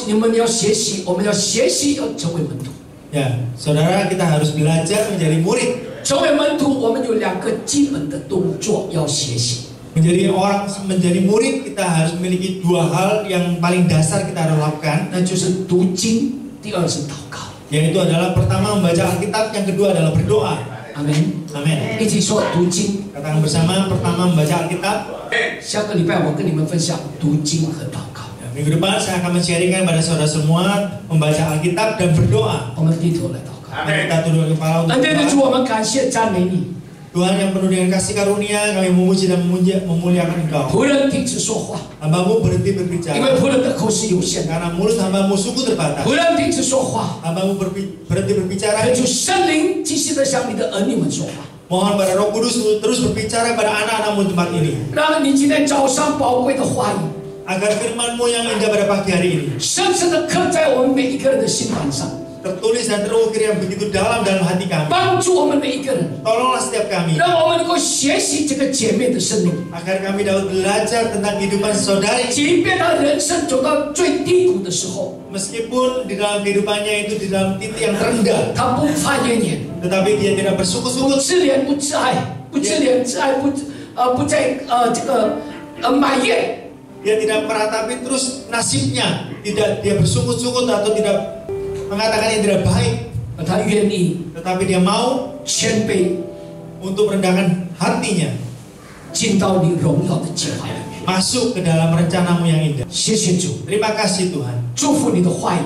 你们要学习，我们要学习，要成为门徒。 Ya, saudara, kita harus belajar menjadi murid. 成为门徒，我们有2个基本的动作要学习。 Menjadi murid, kita harus memiliki 2 hal yang paling dasar kita harus lakukan. 那就是读经，第2是祷告。 Yaitu adalah pertama membaca Alkitab, yang kedua adalah berdoa. 阿门。 Amin. 一起说读经。 Katakan bersama, pertama membaca Alkitab. 下个礼拜我跟你们分享读经和祷告。 Minggu depan saya akan men-sharingkan pada saudara semua membaca Alkitab dan berdoa. 我们低头来祷告。 Kita tundukkan kepala untuk 恩典的 berdoa. 主，我们感谢赞美你。 Tuhan yang penuh dengan kasih karunia, kami memuji dan memuliakan Engkau. 仆人停止说话， Hamba-Mu berhenti 因 berbicara 为仆人的口是有限的。 karena mulut hamba-Mu sungguh terbatas. 仆人停止说话， Hamba-Mu berhenti berbicara. 恳求圣灵继续的向你的儿女们说话， Mohon pada Roh Kudus terus berbicara pada anak-anak-Mu di tempat ini, 让你今天早上宝贵的话语 agar firman-Mu yang indah pada pagi hari ini 深深的刻在我们每一个人的心盘上， tertulis dan terukir yang begitu dalam hati kami. 帮助我们每一个人， Tolonglah setiap kami 让我们能够学习这个姐妹的生命。 agar kami dapat belajar tentang kehidupan saudari. 即便她人生走到最低谷的时候， Meskipun di dalam kehidupannya itu di dalam titik yang terendah, 她不发怨言， tetapi dia tidak 不 bersuku-suku, 自怜不自爱，不自怜自爱，不再这个埋怨。 dia tidak meratapi terus nasibnya, tidak dia bersungut-sungut atau tidak mengatakan yang tidak baik, 他愿意 tetapi dia mau 谦卑 untuk merendahkan hatinya, 进到你荣耀的计划里面。 masuk ke dalam rencana-Mu yang indah. 谢谢主， Terima kasih Tuhan, 祝福你的话语，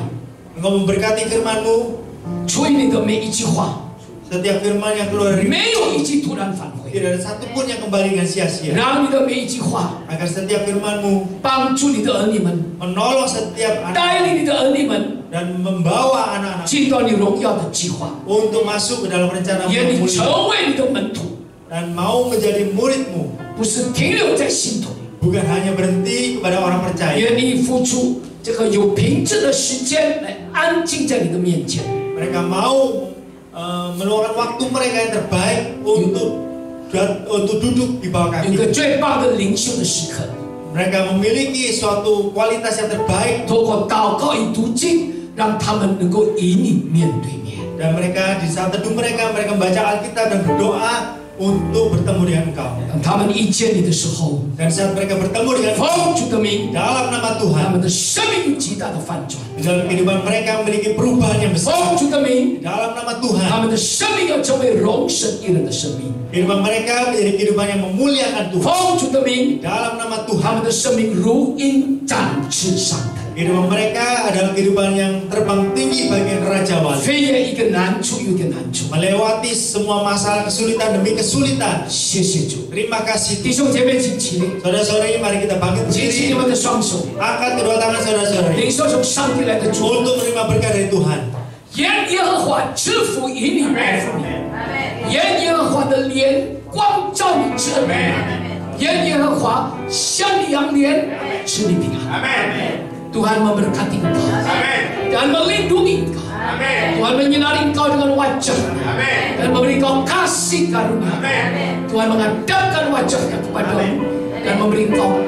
Engkau memberkati firman-Mu, 出于你的每一句话， setiap firman yang keluar dari 没有一句突然返回， tidak ada satupun yang kembali dengan sia-sia, 让你的每一句话 agar setiap firman-Mu 帮助你的儿女们， menolong setiap 带 anak 领你的儿女们 dan membawa anak-anak 进到你荣耀的计划， untuk masuk ke dalam rencana-Mu 也 yang 你 mulia 成为你的门徒， dan mau menjadi murid-Mu, 不是停留在心头， bukan hanya berhenti kepada orang percaya. 也你付出这个有品质的时间来安静在你的面前。 Mereka mau meluangkan waktu mereka yang terbaik untuk duduk di bawah 有 kaki. 个最棒的灵修的时刻， Mereka memiliki suatu kualitas yang terbaik 透过祷告与读经，让他们能够与你面对面。 dan mereka di saat teduh mereka membaca Alkitab dan berdoa untuk bertemu dengan Engkau. 当他们遇见你的时候， Dan saat mereka bertemu dengan 奉主的名， dalam nama 他 Tuhan, 们的生命有极大的翻转。 di dalam kehidupan mereka memiliki perubahan yang 奉 besar. 主的名， Dalam nama 他 Tuhan, 们的生命要成为荣神一人的生命。 kehidupan mereka menjadi kehidupan yang memuliakan Tuhan. 奉主的名， Dalam nama 他 Tuhan, 们的生命如鹰展翅上腾， kehidupan mereka adalah kehidupan yang terbang tinggi bagian Raja Wali, 飞越一个难处又一个难处。 melewati semua masalah kesulitan demi kesulitan. 谢谢主， Terima kasih 弟兄姐妹，请起立， saudara-saudari, mari kita bangkit 举起你 berdiri, 们的双手， angkat kedua tangan saudara-saudari 领受从上帝来的祝福。 untuk menerima berkat dari Tuhan. 愿耶和华赐福于你，爱福你；愿耶和华的脸光照你，遮你；愿耶和华向你扬脸，赐你平安。 Tuhan memberkati engkau, dan melindungi engkau. Tuhan menyinari engkau dengan wajah-Nya dan memberi engkau kasih karunia. Tuhan menghadapkan wajah-Nya kepadamu dan memberi engkau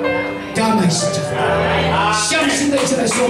damai sejahtera. 相信的一起来说。